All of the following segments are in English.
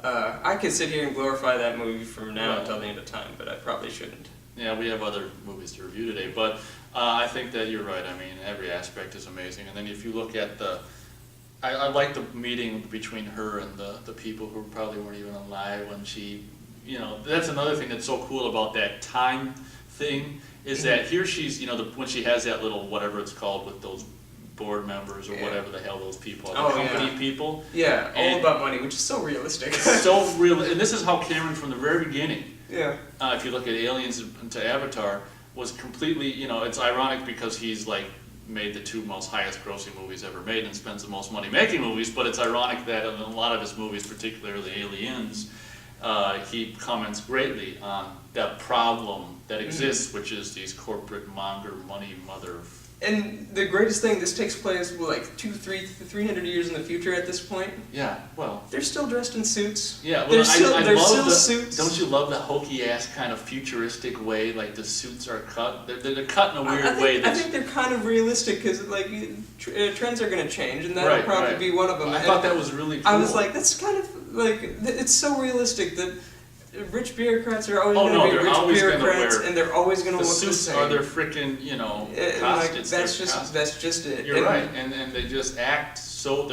I could sit here and glorify that movie from now Right. until the end of time, but I probably shouldn't. Yeah, we have other movies to review today, but I think that you're right. I mean, every aspect is amazing. And then if you look at I like the meeting between her and the people who probably weren't even alive when she, that's another thing that's so cool about that time thing, is that here she's, when she has that little, whatever it's called, with those board members or whatever the hell those people are, the company people. Yeah, all And about money, which is so realistic. so real, and this is how Cameron from the very beginning, Yeah. if you look at Aliens to Avatar, was completely, it's ironic because he's like made the two most highest grossing movies ever made and spends the most money making movies, but it's ironic that in a lot of his movies, particularly Aliens, he comments greatly on that problem that exists, which is these corporate monger money mother. And the greatest thing, this takes place, well, like 300 years in the future at this point. Yeah, well. They're still dressed in suits. Yeah, well, They're still, I they're love still the suits. Don't you love the hokey ass kind of futuristic way, like the suits are cut? They're cut in a weird way. I think they're kind of realistic because like trends are going to change, and that'll Right, probably right. be one of them. I thought that was really cool. I was like, that's kind of like it's so realistic that rich bureaucrats are always Oh, going no, to be they're rich always gonna bureaucrats, wear- and they're always going to the look the suits same. are their freaking, And, like, costumes. that's just it. You're And- right, and they just act so.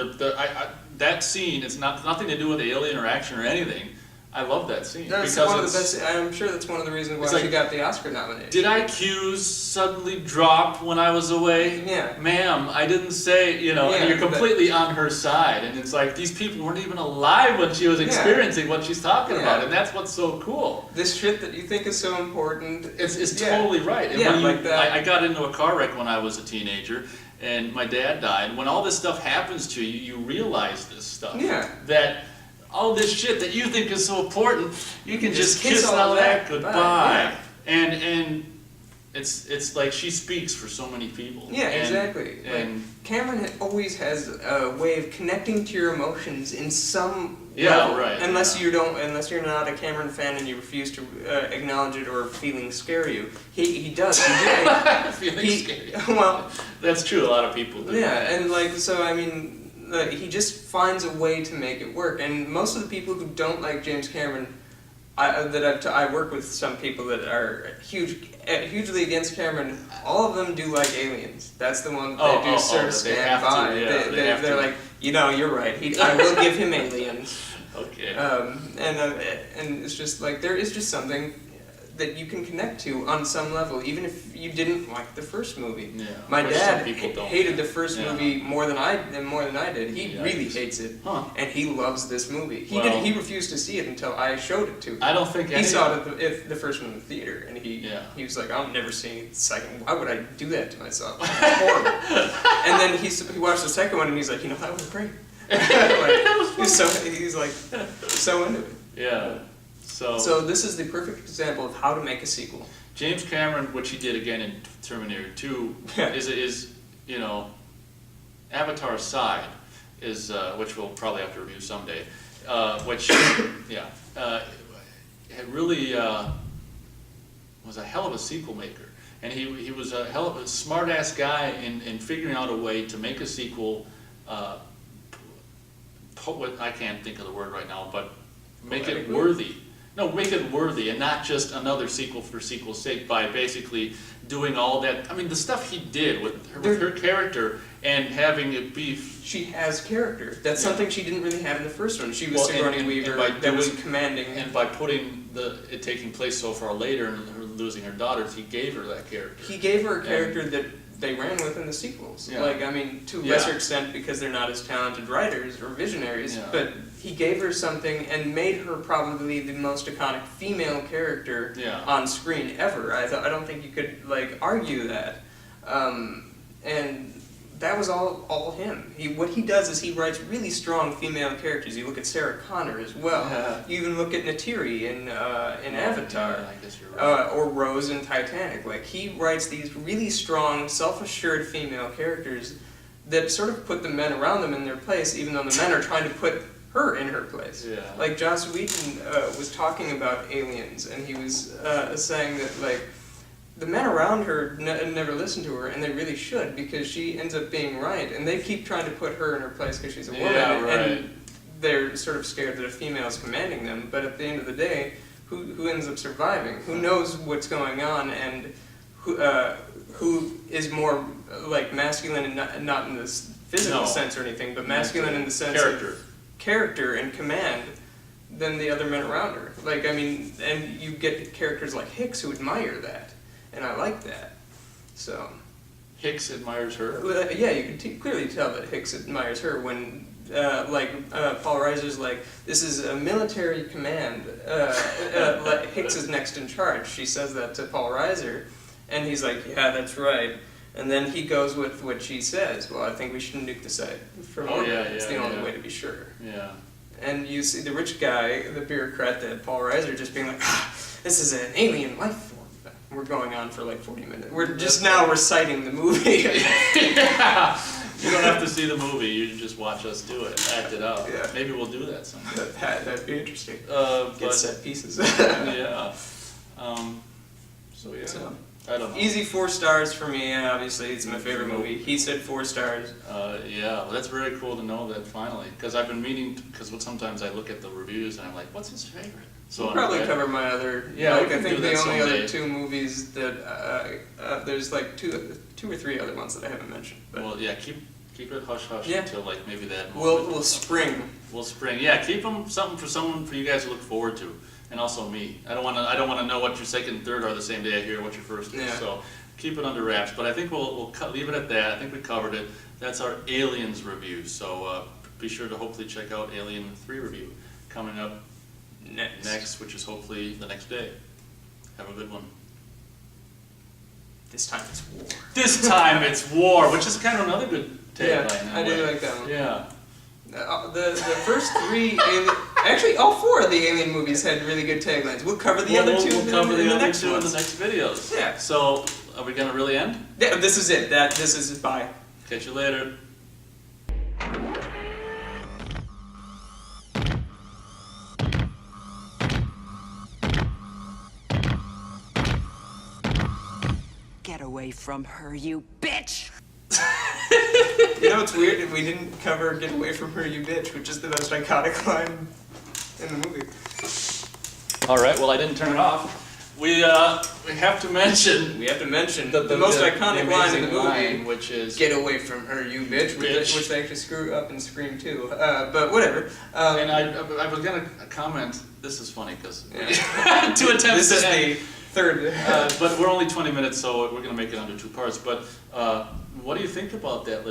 That scene, it's nothing to do with the alien or action or anything. I love that scene That's because one of the it's- best. I'm sure that's one of the reasons why It's like- she got the Oscar nomination. Did IQs suddenly drop when I was away? Yeah. Ma'am, I didn't say, and Yeah, you're completely on her side. And it's like, these people weren't even alive when she was experiencing what she's talking Yeah. about. And that's what's so cool. This shit that you think is so important. It's Yeah. totally right. And Yeah, when like that. I got into a car wreck when I was a teenager, and my dad died. When all this stuff happens to you, you realize this stuff. Yeah. That all this shit that you think is so important, you can just kiss kiss all all that that goodbye. goodbye. And it's like she speaks for so many people. Yeah, And- exactly. And Cameron always has a way of connecting to your emotions in some Yeah, level. right, Unless yeah. unless you're not a Cameron fan and you refuse to acknowledge it or feelings scare you. He does. feeling scary. Well, That's true. A lot of people do. yeah, and like so. I mean, he just finds a way to make it work. And most of the people who don't like James Cameron, I work with some people that are hugely against Cameron. All of them do like Aliens. That's the one that they do sort of they stand have to, by. yeah, they have They're to. like, you're right. I will give him Aliens. Okay. And it's just like there is just something that you can connect to on some level, even if you didn't like the first movie. Yeah, My which dad some people don't. hated the first Yeah. movie more than I did. He Yeah, really he's- hates it, Huh. and he loves this movie. Well- He refused to see it until I showed it to him. I don't think He saw it at the first one in the theater, and he was like, "I'll never see the second. Why would I do that to myself? It's horrible." And then he watched the second one, and he's like, "That was great." He's like so into it. Yeah. So this is the perfect example of how to make a sequel. James Cameron, which he did again in Terminator 2, is Avatar aside, which we'll probably have to review someday, which, it really was a hell of a sequel maker. And he was a hell of a smart-ass guy in figuring out a way to make a sequel, I can't think of the word right now, but make it worthy. No, make it worthy and not just another sequel for sequel's sake by basically doing all that. I mean, the stuff he did with her character and having it be... She has character. That's something she didn't really have in the first one. She was Well, Sigourney and Weaver by that was doing- commanding. And by putting it taking place so far later and her losing her daughters, he gave her that character. He gave her a character that they ran with in the sequels. Yeah. Like, I mean, to a lesser extent because they're not as talented writers or visionaries, but he gave her something and made her probably the most iconic female character on screen ever. I don't think you could, argue that. And that was all him. What he does is he writes really strong female characters. You look at Sarah Connor as well. Yeah. You even look at Neytiri in Avatar. Yeah, I guess you're right. Or Rose in Titanic. Like, he writes these really strong, self-assured female characters that sort of put the men around them in their place, even though the men are trying to put her in her place. Yeah. Like, Joss Whedon was talking about Aliens, and he was saying that, the men around her never listen to her, and they really should, because she ends up being right, and they keep trying to put her in her place because she's a woman. Yeah, right. And they're sort of scared that a female is commanding them, but at the end of the day, who ends up surviving? Who knows what's going on, and who is more like masculine, and not in this physical sense or anything, but masculine in the sense of character and command than the other men around her. Like, I mean, and you get characters like Hicks who admire that, and I like that. So Hicks admires her? Yeah, you can clearly tell that Hicks admires her when, Paul Reiser's like, this is a military command. Hicks is next in charge. She says that to Paul Reiser, and he's like, yeah, that's right. And then he goes with what she says. Well, I think we should nuke the site. It's the only way to be sure. Yeah. And you see the rich guy, the bureaucrat, that Paul Reiser, just being like, this is an alien life form. We're going on for like 40 minutes. We're just now reciting the movie. Yeah. You don't have to see the movie. You just watch us do it, act it out. Yeah. Maybe we'll do that someday. That'd be interesting. Get set pieces. Yeah. So, I don't know. Easy 4 stars for me. Obviously, it's my favorite movie. He said 4 stars. Yeah, well, that's very cool to know that finally, because I've been meaning. Because sometimes I look at the reviews and I'm like, what's his favorite? So we'll probably cover my other. Yeah, like, I think the only other 2 movies that there's like two or three other ones that I haven't mentioned. But well, yeah, keep it hush hush until like maybe that. We'll spring. We'll spring. Yeah, keep them something for you guys to look forward to. And also me. I don't want to know what your second and third are the same day I hear what your first is. Yeah. So keep it under wraps. But I think we'll leave it at that. I think we covered it. That's our Aliens review. So be sure to hopefully check out Alien 3 review coming up next, which is hopefully the next day. Have a good one. This time it's war. This time it's war, which is kind of another good tagline. Yeah, I do like that one. Yeah. The first 3 actually all 4 of the Alien movies had really good taglines. We'll cover the other 2 We'll cover the other next 2 in the next videos. Yeah. So, are we gonna really end? Yeah, this is it. This is bye. Catch you later. Get away from her, you bitch! You know what's weird? We didn't cover "Get Away From Her, You Bitch," which is the most iconic line in the movie. All right. Well, I didn't turn it off. We have to mention. We have to mention the most iconic line in the movie, which is "Get away from her, you bitch," which they actually screw up in Scream 2. But whatever. And I was gonna comment. This is funny because 2 attempts. This is the third. But we're only 20 minutes, so we're gonna make it under 2 parts. But what do you think about that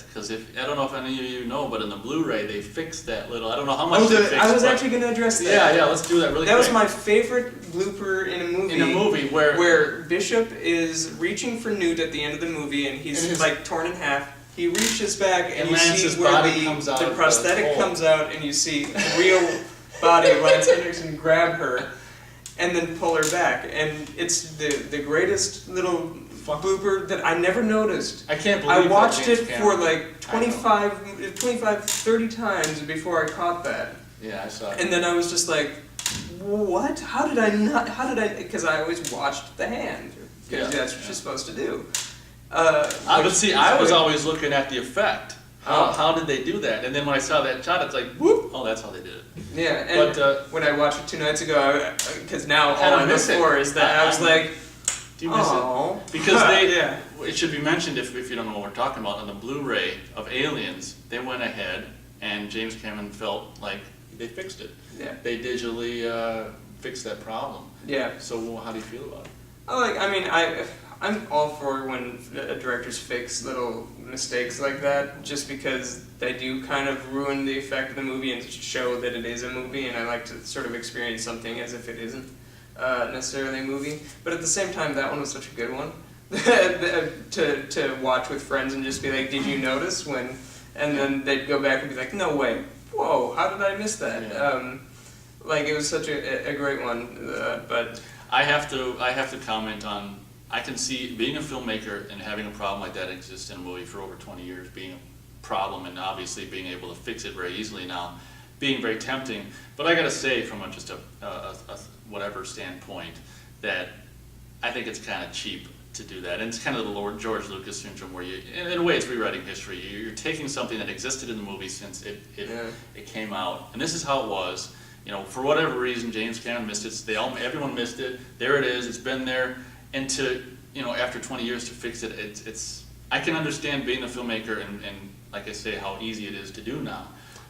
because I don't know if any of you know, but in the Blu-ray they fixed that little. I don't know how much they fixed. I was actually going to address that. Yeah, let's do that really quick. That was my favorite blooper in a movie. In a movie where Bishop is reaching for Newt at the end of the movie, and he's like torn in half. He reaches back, and you see where the prosthetic comes out, and you see the real body of Lance Henriksen grab her, and then pull her back, and it's the greatest little blooper that I never noticed. I can't believe I watched it for like 25, 30 times before I caught that. Yeah, I saw it. And then I was just like, what? How did I, because I always watched the hand, because that's what you're supposed to do. But see, I was always looking at the effect. How did they do that? And then when I saw that shot, it's like, whoop! Oh, that's how they did it. Yeah, and when I watched it 2 nights ago, because now all I know for is that I was like, do you miss it? Because it should be mentioned if you don't know what we're talking about, on the Blu-ray of Aliens, they went ahead and James Cameron felt like they fixed it. Yeah. They digitally fixed that problem. Yeah. So how do you feel about it? I'm all for when directors fix little mistakes like that, just because they do kind of ruin the effect of the movie and show that it is a movie, and I like to sort of experience something as if it isn't necessarily a movie. But at the same time, that one was such a good one to watch with friends and just be like, did you notice when? And then they'd go back and be like, no way, whoa, how did I miss that? Yeah. Like, it was such a great one, but I have to comment on. I can see being a filmmaker and having a problem like that exist in a movie for over 20 years being a problem, and obviously being able to fix it very easily now, being very tempting. But I gotta say, from just a whatever standpoint, that I think it's kind of cheap to do that. And it's kind of the Lord George Lucas syndrome where you, in a way, it's rewriting history. You're taking something that existed in the movie since it came out, and this is how it was. You know, for whatever reason, James Cameron missed it. Everyone missed it. There it is. It's been there, and to, you know, after 20 years to fix it, it's. I can understand being a filmmaker and like I say, how easy it is to do now.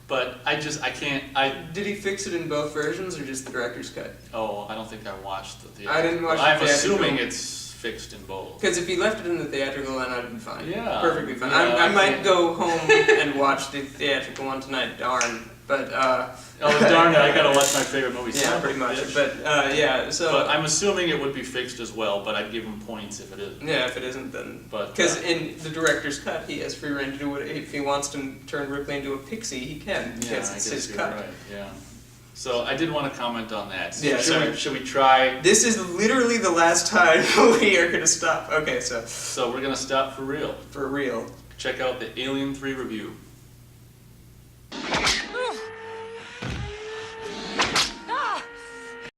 But I can't. Did he fix it in both versions or just the director's cut? Oh, I don't think I watched the theatrical. I didn't watch the I'm theatrical. assuming it's fixed in both. Because if he left it in the theatrical, then I'd be fine. Yeah. Perfectly fine. Yeah, I might go home and watch the theatrical one tonight, darn. But, Oh, darn it, I gotta watch my favorite movie. yeah, pretty much. Bitch. But, yeah, so... But I'm assuming it would be fixed as well, but I'd give him points if it isn't. Yeah, if it isn't, then... But Because in the director's cut, he has free reign to do what... If he wants to turn Ripley into a pixie, he can. Yeah, Because I it's guess his you're cut. right, yeah. So I did want to comment on that. Yeah, Should we try? This is literally the last time we are going to stop. Okay, so... So we're gonna stop for real. For real. Check out the Alien 3 review.